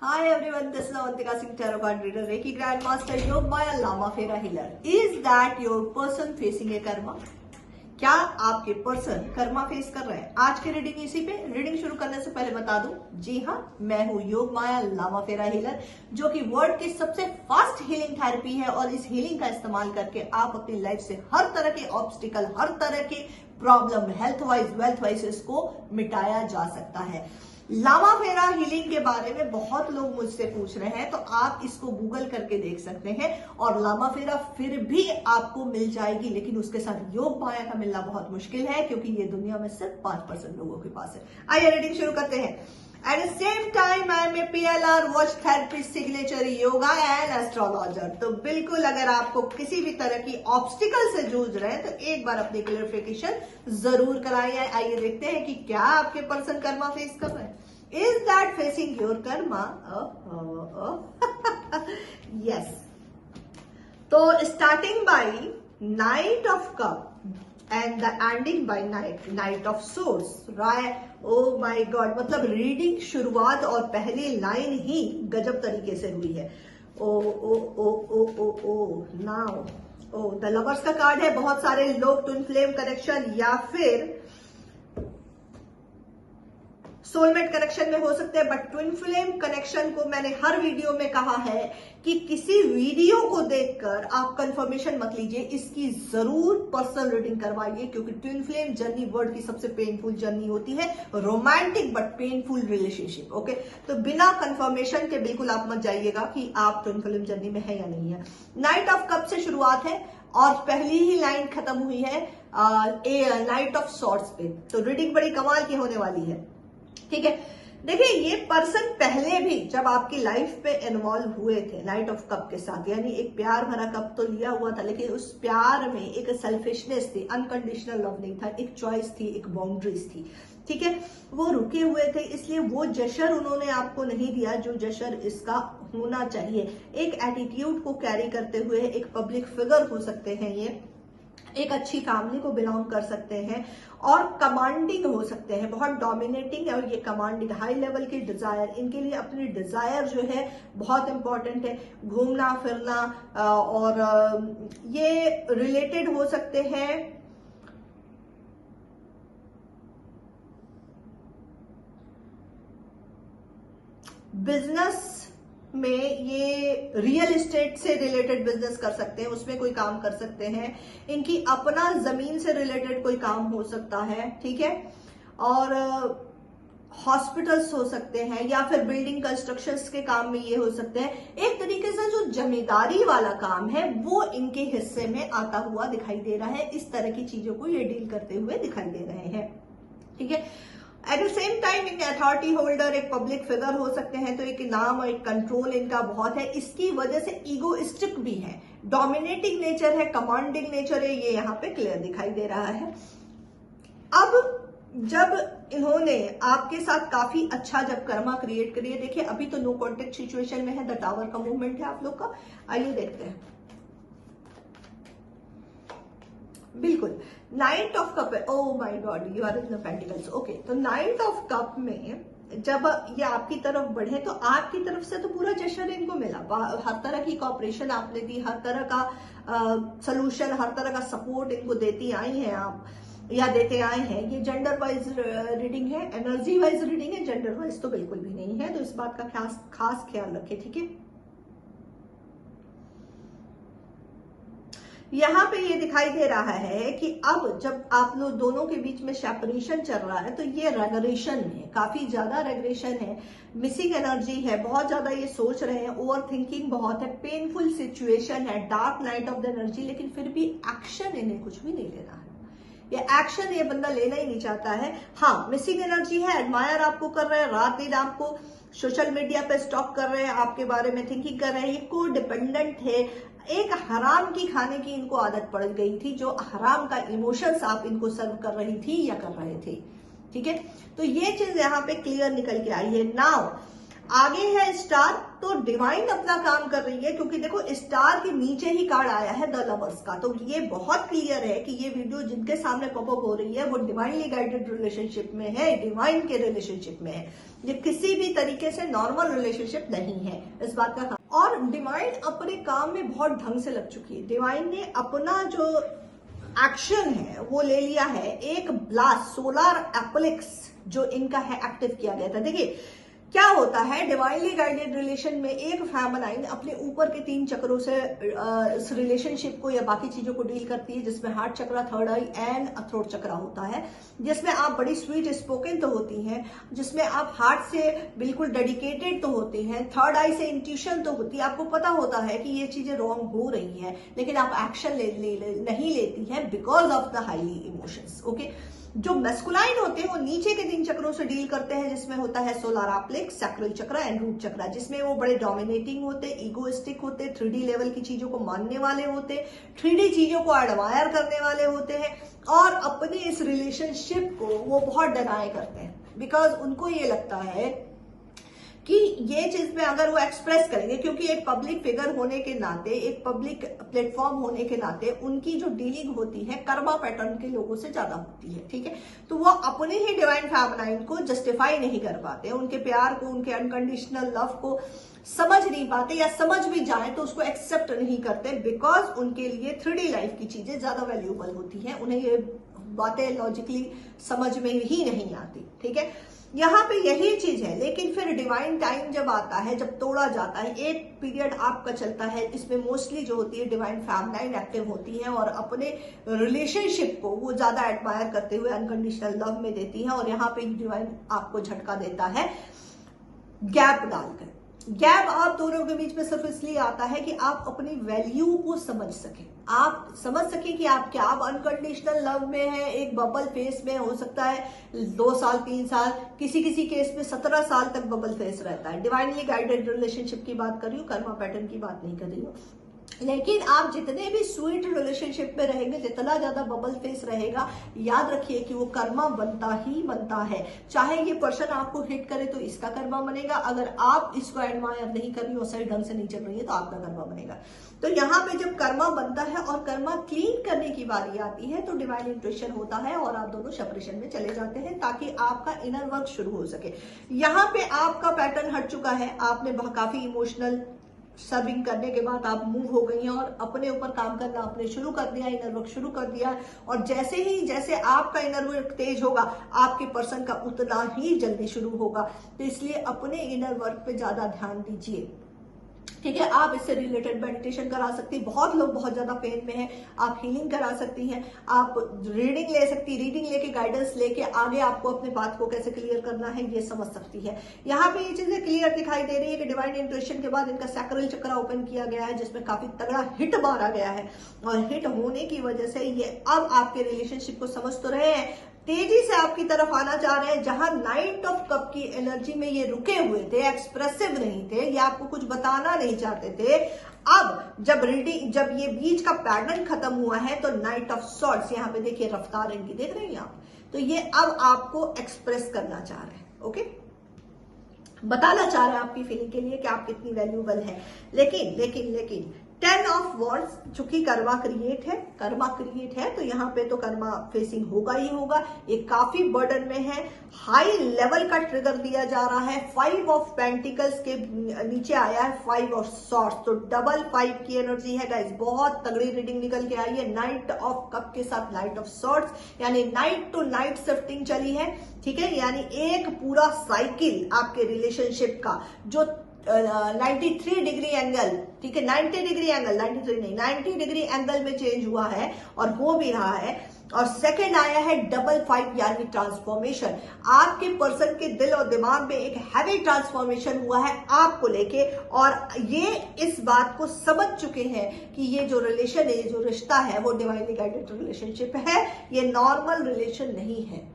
Hi everyone, this is Avantika Singh, Tarot Card Reader, Reiki Grandmaster, Yog Maya, Lama Fera Healer. Is that your person facing a karma? क्या आपके person Karma face कर रहे हैं? आज की reading इसी पे। रीडिंग शुरू करने से पहले बता दूं, जी हाँ, मैं हूं योग माया लामा फेरा हीलर, जो कि वर्ल्ड की सबसे फास्ट हीलिंग थेरेपी है। और इस हीलिंग का इस्तेमाल करके आप अपनी लाइफ से हर तरह के ऑब्स्टिकल, हर तरह के problem, health wise, wealth wise, इसको मिटाया जा सकता है। लामा फेरा हीलिंग के बारे में बहुत लोग मुझसे पूछ रहे हैं, तो आप इसको गूगल करके देख सकते हैं। और लामा फेरा फिर भी आपको मिल जाएगी, लेकिन उसके साथ योग माया का मिलना बहुत मुश्किल है, क्योंकि ये दुनिया में सिर्फ 5% लोगों के पास है। आइए रीडिंग शुरू करते हैं। At the same time I am a PLR watch therapist, signature yoga and astrologer. तो बिल्कुल, अगर आपको किसी भी तरह की ऑब्स्टिकल से जूझ रहे हैं तो एक बार अपनी क्लियरिफिकेशन जरूर कराइए। आइए देखते हैं कि क्या आपके पर्सन कर्मा फेस कर रहे हैं। Is that facing your karma? Yes. तो starting by Knight of Cup and the ending by Knight of Swords, right? Oh my God! मतलब रीडिंग शुरुआत और पहली लाइन ही गजब तरीके से हुई है। ओ ओ ओ ओ ओ ओ नाउ द लवर्स का कार्ड है। बहुत सारे लोग ट्विन फ्लेम कनेक्शन या फिर सोलमेट कनेक्शन में हो सकते हैं, बट ट्विन फ्लेम कनेक्शन को मैंने हर वीडियो में कहा है कि किसी वीडियो को देखकर आप कंफर्मेशन मत लीजिए, इसकी जरूर पर्सनल रीडिंग करवाइए, क्योंकि ट्विन फ्लेम जर्नी वर्ल्ड की सबसे पेनफुल जर्नी होती है, romantic but painful relationship. Okay, तो बिना कंफर्मेशन के बिल्कुल आप मत जाइएगा कि आप ट्विन फ्लेम जर्नी में है या नहीं है। नाइट ऑफ कप से शुरुआत है और पहली ही लाइन खत्म हुई है नाइट ऑफ सॉर्ड्स पे। तो रीडिंग बड़ी कमाल की होने वाली है, ठीक है। देखिए, ये पर्सन पहले भी जब आपकी लाइफ पे इन्वॉल्व हुए थे नाइट ऑफ कप के साथ, यानी एक प्यार भरा कप तो लिया हुआ था, लेकिन उस प्यार में एक सेल्फिशनेस थी, अनकंडीशनल लव नहीं था, एक चॉइस थी, एक बाउंड्रीज थी, ठीक है। वो रुके हुए थे, इसलिए वो जशर उन्होंने आपको नहीं दिया जो जशर इसका होना चाहिए। एक एटीट्यूड को कैरी करते हुए एक पब्लिक फिगर हो सकते हैं, ये एक अच्छी फैमिली को बिलोंग कर सकते हैं और कमांडिंग हो सकते हैं, बहुत डोमिनेटिंग है। और ये कमांडिंग, हाई लेवल की डिजायर, इनके लिए अपनी डिजायर जो है बहुत इंपॉर्टेंट है। घूमना फिरना और ये रिलेटेड हो सकते हैं बिजनेस में, ये रियल एस्टेट से रिलेटेड बिजनेस कर सकते हैं, उसमें कोई काम कर सकते हैं। इनकी अपना जमीन से रिलेटेड कोई काम हो सकता है, ठीक है। और हॉस्पिटल्स हो सकते हैं या फिर बिल्डिंग कंस्ट्रक्शंस के काम में ये हो सकते हैं। एक तरीके से जो जमींदारी वाला काम है वो इनके हिस्से में आता हुआ दिखाई दे रहा है। इस तरह की चीजों को ये डील करते हुए दिखाई दे रहे हैं, ठीक है। Eight the same time in authority holder, एक पब्लिक फिगर हो सकते हैं, तो एक नाम और एक कंट्रोल इनका बहुत है। इसकी वजह से ईगोइस्टिक भी है, डोमिनेटिंग नेचर है, कमांडिंग नेचर है, ये यहाँ पे क्लियर दिखाई दे रहा है। अब जब इन्होंने आपके साथ काफी अच्छा जब कर्मा क्रिएट करिए, देखिए अभी तो नो कॉन्टेक्ट सिचुएशन में है, द टावर का मूवमेंट है आप लोग का। आइए देखते हैं। बिल्कुल, नाइट ऑफ कप है। Oh my god, you are in the pentacles. Okay, तो नाइट ऑफ कप में जब ये आपकी तरफ बढ़े तो आपकी तरफ से तो पूरा जश्न इनको मिला, हर तरह की कॉपरेशन आपने दी, हर तरह का सॉल्यूशन, हर तरह का सपोर्ट इनको देती आई हैं आप, या देते आए हैं। ये जेंडर वाइज रीडिंग है, एनर्जी वाइज रीडिंग है, जेंडर वाइज तो बिल्कुल भी नहीं है, तो इस बात का खास ख्याल रखें, ठीक है। यहाँ पे ये दिखाई दे रहा है कि अब जब आप लोग दोनों के बीच में सेपरेशन चल रहा है, तो ये रेगरेशन है, काफी ज्यादा रेगरेशन है, मिसिंग एनर्जी है, बहुत ज्यादा ये सोच रहे हैं, ओवर थिंकिंग बहुत है, पेनफुल सिचुएशन है, dark night of the energy, लेकिन फिर भी एक्शन इन्हें कुछ भी नहीं लेना है। ये एक्शन ये बंदा लेना ही नहीं चाहता है। हाँ, मिसिंग एनर्जी है, एडमायर आपको कर रहे हैं, रात दिन आपको सोशल मीडिया पे स्टॉक कर रहे हैं, आपके बारे में थिंकिंग कर रहे हैं, ये को डिपेंडेंट है। एक हराम की खाने की इनको आदत पड़ गई थी, जो हराम का इमोशंस आप इनको सर्व कर रही थी या कर रहे थे, ठीक है। तो ये चीज यहाँ पे क्लियर निकल के आई है। नाउ आगे है स्टार, तो डिवाइन अपना काम कर रही है, क्योंकि देखो स्टार के नीचे ही कार्ड आया है द लवर्स का। तो ये बहुत क्लियर है कि ये वीडियो जिनके सामने पॉपअप हो रही है वो डिवाइनली गाइडेड रिलेशनशिप में है, डिवाइन के रिलेशनशिप में है। ये किसी भी तरीके से नॉर्मल रिलेशनशिप नहीं है, इस बात का। और डिवाइन अपने काम में बहुत ढंग से लग चुकी है। डिवाइन ने अपना जो एक्शन है वो ले लिया है। एक ब्लास्ट सोलर एप्लिक्स जो इनका है एक्टिव किया गया था। देखिए क्या होता है, डिवाइनली गाइडेड रिलेशन में एक फेमिनाइन अपने ऊपर के 3 चक्रों से इस रिलेशनशिप को या बाकी चीजों को डील करती है, जिसमें heart chakra, third eye and throat chakra होता है, जिसमें आप बड़ी स्वीट स्पोकन तो होती हैं, जिसमें आप हार्ट से बिल्कुल डेडिकेटेड तो होती हैं, थर्ड आई से इंट्यूशन तो होती है, आपको पता होता है कि ये चीजें रॉन्ग हो रही हैं, लेकिन आप एक्शन नहीं लेती हैं because of the highly emotions. Okay, जो मैस्कुलाइन होते हैं वो नीचे के 3 चक्रों से डील करते हैं, जिसमें होता है solar plexus, sacral chakra and root chakra, जिसमें वो बड़े डोमिनेटिंग होते, इगोइस्टिक होते, 3D लेवल की चीजों को मानने वाले होते, 3D चीजों को एडमायर करने वाले होते हैं, और अपने इस रिलेशनशिप को वो बहुत डिनाई करते हैं, बिकॉज उनको ये लगता है कि ये चीज में अगर वो एक्सप्रेस करेंगे, क्योंकि एक पब्लिक फिगर होने के नाते, एक पब्लिक प्लेटफॉर्म होने के नाते उनकी जो डीलिंग होती है कर्मा पैटर्न के लोगों से ज्यादा होती है, ठीक है। तो वो अपने ही डिवाइन फेमिनाइन को जस्टिफाई नहीं कर पाते, उनके प्यार को, उनके अनकंडीशनल लव को समझ नहीं पाते, या समझ भी जाए तो उसको एक्सेप्ट नहीं करते, बिकॉज उनके लिए 3D लाइफ की चीजें ज्यादा वैल्यूएबल होती हैं, उन्हें ये बातें लॉजिकली समझ में ही नहीं आती, ठीक है। यहाँ पे यही चीज है। लेकिन फिर डिवाइन टाइम जब आता है, जब तोड़ा जाता है, एक पीरियड आपका चलता है, इसमें मोस्टली जो होती है डिवाइन फेमिनाइन एक्टिव होती है और अपने रिलेशनशिप को वो ज्यादा एडमायर करते हुए अनकंडीशनल लव में देती है। और यहाँ पे डिवाइन आपको झटका देता है गैप डालकर। गैप आप दोनों के बीच में सिर्फ इसलिए आता है कि आप अपनी वैल्यू को समझ सके, आप समझ सके कि आप क्या, आप अनकंडीशनल लव में है, एक बबल फेस में हो सकता है 2 साल 3 साल, किसी किसी केस में 17 साल तक बबल फेस रहता है। डिवाइनली गाइडेड रिलेशनशिप की बात कर रही हूँ, कर्मा पैटर्न की बात नहीं कर रही हूँ। लेकिन आप जितने भी स्वीट रिलेशनशिप में रहेंगे, जितना ज्यादा बबल फेस रहेगा, याद रखिए कि वो कर्मा बनता ही बनता है। चाहे ये पर्सन आपको हिट करे तो इसका कर्मा बनेगा, अगर आप इसको एडमायर नहीं कर रही हो, सही ढंग से नहीं चल रही है, तो आपका कर्मा बनेगा। तो यहाँ पे जब कर्मा बनता है और कर्मा क्लीन करने की बारी आती है, तो डिवाइन इंट्यूशन होता है और आप दोनों सेपरेशन में चले जाते हैं, ताकि आपका इनर वर्क शुरू हो सके। यहाँ पे आपका पैटर्न हट चुका है, आपने काफी इमोशनल सर्विंग करने के बाद आप मूव हो गई हैं और अपने ऊपर काम करना आपने शुरू कर दिया, इनर वर्क शुरू कर दिया। और जैसे आपका इनर वर्क तेज होगा, आपके पर्सन का उतना ही जल्दी शुरू होगा। तो इसलिए अपने इनर वर्क पे ज्यादा ध्यान दीजिए, ठीक है। आप इससे रिलेटेड मेडिटेशन करा सकती हैं, बहुत लोग बहुत ज्यादा पेन में हैं, आप हीलिंग करा सकती हैं, आप रीडिंग ले सकती, रीडिंग लेके गाइडेंस लेके आगे आपको अपने बात को कैसे क्लियर करना है ये समझ सकती है। यहाँ पे ये चीजें क्लियर दिखाई दे रही है कि डिवाइन इंट्यूशन के बाद इनका सैक्रल चक्र ओपन किया गया है, जिसमें काफी तगड़ा हिट मारा गया है, और हिट होने की वजह से ये अब आपके रिलेशनशिप को समझ तो रहे हैं, तेजी से आपकी तरफ आना चाह रहे हैं। जहां नाइट ऑफ कप की एनर्जी में ये रुके हुए थे, एक्सप्रेसिव नहीं थे, ये आपको कुछ बताना नहीं चाहते थे, अब जब ये बीच का पैटर्न खत्म हुआ है, तो नाइट ऑफ सॉर्ड्स, यहाँ पे देखिए रफ्तार इनकी देख रहे हैं आप, तो ये अब आपको एक्सप्रेस करना चाह रहे हैं, ओके, बताना चाह रहे हैं आपकी फीलिंग के लिए कि आप कितनी वैल्यूएबल है। लेकिन 10 ऑफ वॉर्ड्स, चूंकि कर्मा क्रिएट है, तो यहाँ पे तो कर्मा फेसिंग होगा ही होगा। ये काफी बर्डन में है, हाई लेवल का ट्रिगर दिया जा रहा है। 5 ऑफ पेंटिकल्स के नीचे आया है 5 ऑफ सॉर्ड्स, तो डबल 5 की एनर्जी है गाइस, बहुत तगड़ी रीडिंग निकल के आई है। नाइट ऑफ कप के साथ नाइट ऑफ सॉर्ड्स, यानी नाइट टू नाइट शिफ्टिंग चली है, ठीक है। यानी एक पूरा साइकिल आपके रिलेशनशिप का जो 93 डिग्री एंगल, ठीक है, 90 डिग्री एंगल, 93 नहीं 90 डिग्री एंगल में चेंज हुआ है और हो भी रहा है। और सेकंड आया है डबल 5, यानी ट्रांसफॉर्मेशन। आपके पर्सन के दिल और दिमाग में एक हैवी ट्रांसफॉर्मेशन हुआ है आपको लेके, और ये इस बात को समझ चुके हैं कि ये जो रिलेशन है, ये जो रिश्ता है, वो डिवाइनली गाइडेड रिलेशनशिप है, ये नॉर्मल रिलेशन नहीं है।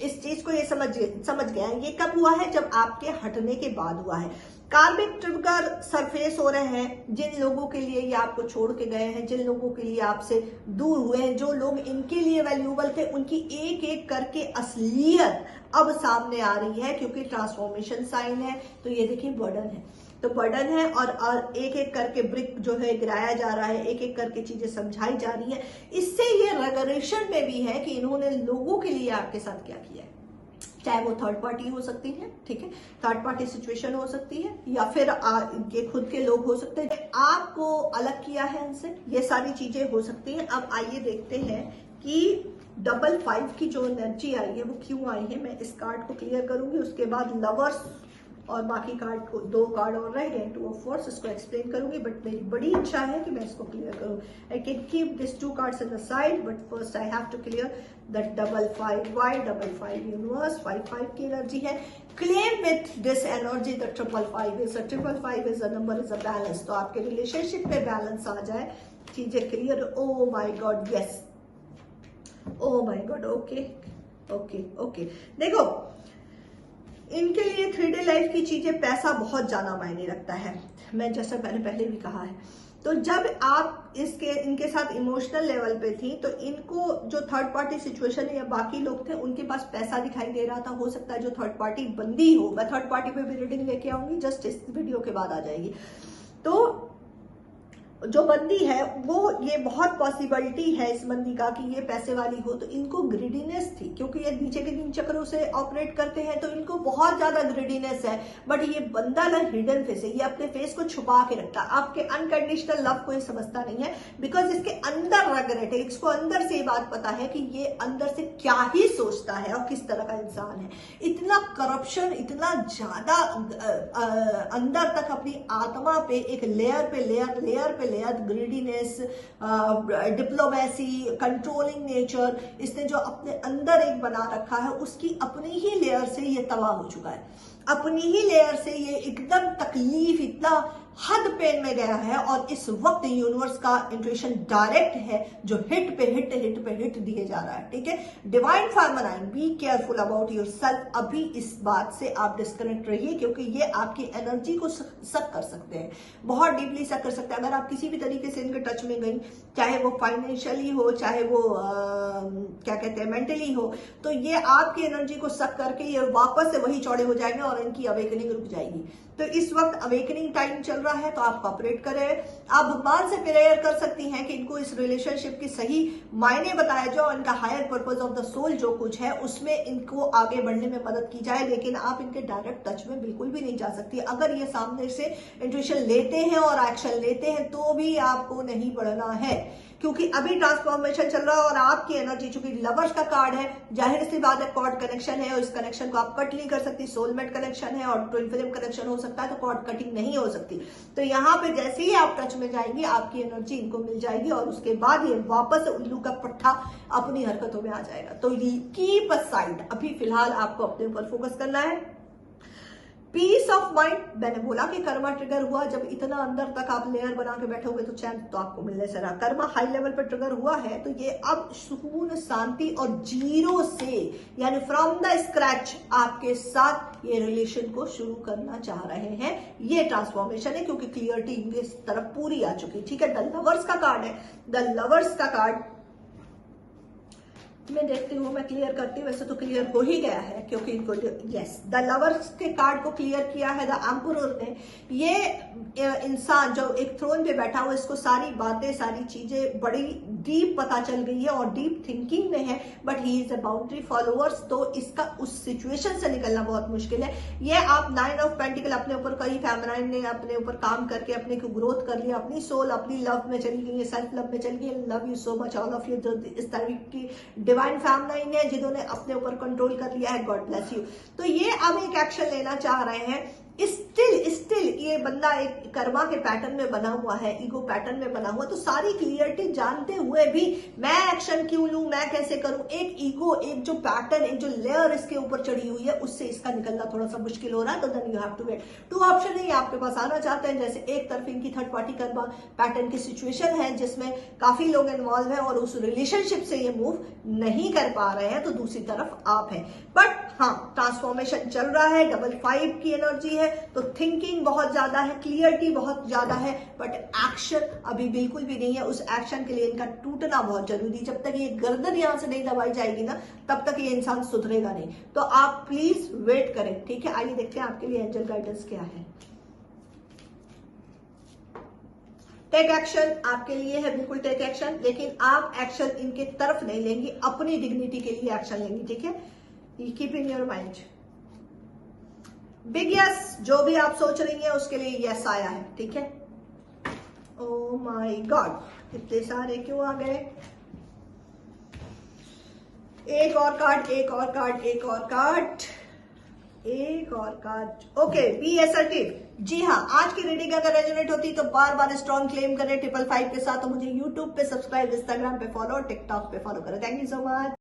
इस चीज को ये समझ गया है। ये कब हुआ है? जब आपके हटने के बाद हुआ है। कार्मिक ट्रिगर सरफेस हो रहे हैं जिन लोगों के लिए ये आपको छोड़ के गए हैं, जिन लोगों के लिए आपसे दूर हुए हैं, जो लोग इनके लिए वैल्यूएबल थे, उनकी एक एक करके असलियत अब सामने आ रही है, क्योंकि ट्रांसफॉर्मेशन साइन है। तो ये देखिए बर्डन है, तो बर्डन है और एक एक करके ब्रिक जो है गिराया जा रहा है, एक एक करके चीजें समझाई जा रही है। इससे ये रेगरेशन में भी है कि इन्होंने लोगों के लिए आपके साथ क्या किया है। चाहे वो थर्ड पार्टी हो सकती है, ठीक है, थर्ड पार्टी सिचुएशन हो सकती है, या फिर इनके खुद के लोग हो सकते हैं, आपको अलग किया है इनसे, ये सारी चीजें हो सकती हैं। अब आइए देखते हैं कि डबल 5 की जो एनर्जी आई है वो क्यों आई है। मैं इस कार्ड को क्लियर करूंगी, उसके बाद लवर्स और बाकी कार्ड को, 2 कार्ड और रह गए, 2 ऑफ फोर्स, इसको एक्सप्लेन करूंगी, बट मेरी बड़ी इच्छा है कि मैं इसको क्लियर करूं। I can keep this 2 cards in the side, but first I have to clear that double 5 Y, double 5 universe, 5 की एनर्जी है। Claim with this energy the 5 is a 5 is a number, is a balance. तो आपके relationship में balance आ जाए, चीजें clear. ओ माई God, yes, ओ माई God, okay okay okay. देखो, इनके लिए 3D लाइफ की चीजें, पैसा बहुत ज्यादा मायने रखता है, मैं जैसा मैंने पहले भी कहा है। तो जब आप इनके साथ इमोशनल लेवल पे थी, तो इनको जो थर्ड पार्टी सिचुएशन या बाकी लोग थे, उनके पास पैसा दिखाई दे रहा था। हो सकता है जो थर्ड पार्टी बंदी हो, मैं थर्ड पार्टी पे भी रीडिंग लेके आऊंगी, जस्ट इस वीडियो के बाद आ जाएगी। तो जो बंदी है वो, ये बहुत पॉसिबिलिटी है इस बंदी का कि ये पैसे वाली हो। तो इनको ग्रिडीनेस थी, क्योंकि ये नीचे के 3 चक्रों से ऑपरेट करते हैं, तो इनको बहुत ज्यादा ग्रिडीनेस है। बट ये बंदा ना हिडन फेस है, ये अपने फेस को छुपा के रखता है, आपके अनकंडीशनल लव को ये समझता नहीं है, बिकॉज इसके अंदर रेग्रेट है, इसको अंदर से ये बात पता है कि ये अंदर से क्या ही सोचता है और किस तरह का इंसान है। इतना करप्शन, इतना ज्यादा अंदर तक अपनी आत्मा पे एक लेयर पे layer greediness, diplomacy, controlling nature, इसने जो अपने अंदर एक बना रखा है, उसकी अपनी ही लेयर से ये तबाह हो चुका है। अपनी ही लेयर से ये एकदम तकलीफ, इतना हद पेन में गया है। और इस वक्त यूनिवर्स का इंट्यूशन डायरेक्ट है, जो हिट पे हिट दिए जा रहा है, ठीक है। Divine feminine, be careful about yourself. अभी इस बात से आप डिस्कनेक्ट रहिए, क्योंकि ये आपकी एनर्जी को सक कर सकते हैं, बहुत डीपली सक कर सकते हैं। अगर आप किसी भी तरीके से इनके टच में गई, चाहे वो फाइनेंशियली हो, चाहे वो क्या कहते हैं मेंटली हो, तो ये आपकी एनर्जी को सक करके ये वापस से वही चौड़े हो जाएंगे और इनकी अवेकनिंग रुक जाएगी। तो इस वक्त अवेकनिंग टाइम चल रहा है, तो आप कॉपरेट करें। आप भगवान से प्रेयर कर सकती हैं कि इनको इस रिलेशनशिप की सही मायने बताया जाए, इनका higher purpose of the soul जो कुछ है उसमें इनको आगे बढ़ने में मदद की जाए। लेकिन आप इनके डायरेक्ट टच में बिल्कुल भी नहीं जा सकती। अगर ये सामने से इंट्यूशन लेते हैं और एक्शन लेते हैं, तो भी आपको नहीं बढ़ना है, क्योंकि अभी ट्रांसफॉर्मेशन चल रहा है। और आपकी एनर्जी, चूंकि लवर्स का कार्ड है, जाहिर सी बात है कॉर्ड कनेक्शन है, और इस कनेक्शन को आप कट नहीं कर सकती। सोलमेट कनेक्शन है और ट्विन फ्लेम कनेक्शन हो सकता है, तो कॉर्ड कटिंग नहीं हो सकती। तो यहाँ पे जैसे ही आप टच में जाएंगे, आपकी एनर्जी इनको मिल जाएगी, और उसके बाद ये वापस उल्लू का पट्टा अपनी हरकतों में आ जाएगा। तो कीप अ साइड, अभी फिलहाल आपको अपने ऊपर फोकस करना है। पीस ऑफ माइंड, मैंने बोला कि कर्मा ट्रिगर हुआ, जब इतना अंदर तक आप लेयर बना के बैठोगे तो चैन तो आपको मिलने से रहा। कर्मा हाई लेवल पर ट्रिगर हुआ है, तो ये अब सुकून, शांति और जीरो से, यानी फ्रॉम द स्क्रैच आपके साथ ये रिलेशन को शुरू करना चाह रहे हैं। ये ट्रांसफॉर्मेशन है, क्योंकि क्लियरिटी इनकी तरफ पूरी आ चुकी है, ठीक है। द लवर्स का कार्ड है, द लवर्स का कार्ड मैं देखती हूँ, मैं क्लियर करती हूँ। वैसे तो क्लियर हो ही गया है, क्योंकि इनको यस, द लवर्स के कार्ड को क्लियर किया है द एम्परर ने। ये इंसान जो एक थ्रोन पे बैठा हुआ, इसको सारी बातें, सारी चीजें बड़ी डीप पता चल गई है और डीप थिंकिंग में है, but he is a boundary followers. तो इसका उस सिचुएशन से निकलना बहुत मुश्किल है। ये आप 9 ऑफ पेंटिकल अपने ऊपर, कई फेमिनाइन ने अपने ऊपर काम करके अपने को ग्रोथ कर लिया, अपनी सोल अपनी लव में चली गई है, सेल्फ लव में चली गई। Love you so much all of you, जो इस तरह की डिवाइन फेमिनाइन है, जिन्होंने अपने ऊपर कंट्रोल कर लिया है, गॉड ब्लेस यू। तो ये अब एक एक्शन लेना चाह रहे हैं स्टिल ये बंदा एक कर्मा के पैटर्न में बना हुआ है, ईगो पैटर्न में बना हुआ, तो सारी क्लियरिटी जानते हुए भी मैं एक्शन क्यों लूं, मैं कैसे करूं, एक ईगो, एक जो पैटर्न, एक जो लेयर इसके ऊपर चढ़ी हुई है, उससे इसका निकलना थोड़ा सा मुश्किल हो रहा है। तो then you have to wait. 2 option है, आपके पास आना चाहते हैं, जैसे एक तरफ इनकी थर्ड पार्टी कर्मा पैटर्न की सिचुएशन है जिसमें काफी लोग इन्वॉल्व है और उस रिलेशनशिप से ये मूव नहीं कर पा रहे हैं, तो दूसरी तरफ आप है। बट हाँ, ट्रांसफॉर्मेशन चल रहा है, डबल 5 की एनर्जी है, तो थिंकिंग बहुत ज्यादा है, क्लियरिटी बहुत ज्यादा है, बट एक्शन अभी बिल्कुल भी नहीं है। उस एक्शन के लिए इनका टूटना बहुत जरूरी है। जब तक ये गर्दन यहां से नहीं दबाई जाएगी ना, तब तक ये इंसान सुधरेगा नहीं। तो आप प्लीज वेट करें, ठीक है। आइए देखते हैं आपके लिए एंजल गाइडेंस क्या है। टेक एक्शन आपके लिए है, बिल्कुल टेक एक्शन, लेकिन आप एक्शन इनके तरफ नहीं लेंगी, अपनी डिग्निटी के लिए एक्शन लेंगी, ठीक है। Keep in your mind. Big yes, जो भी आप सोच रही हैं उसके लिए यस आया है, ठीक है। ओ माय गॉड, इतने सारे क्यों आ गए? एक और कार्ड, एक और कार्ड, एक और कार्ड, एक और कार्ड। Okay, be assertive. जी हाँ, आज की रीडिंग अगर रेजोनेट होती तो बार बार स्ट्रॉन्ग क्लेम करें 555 के साथ। तो मुझे यूट्यूब पे सब्सक्राइब, इंस्टाग्राम पे फॉलो, टिकटॉक पे फॉलो करें। Thank you so much.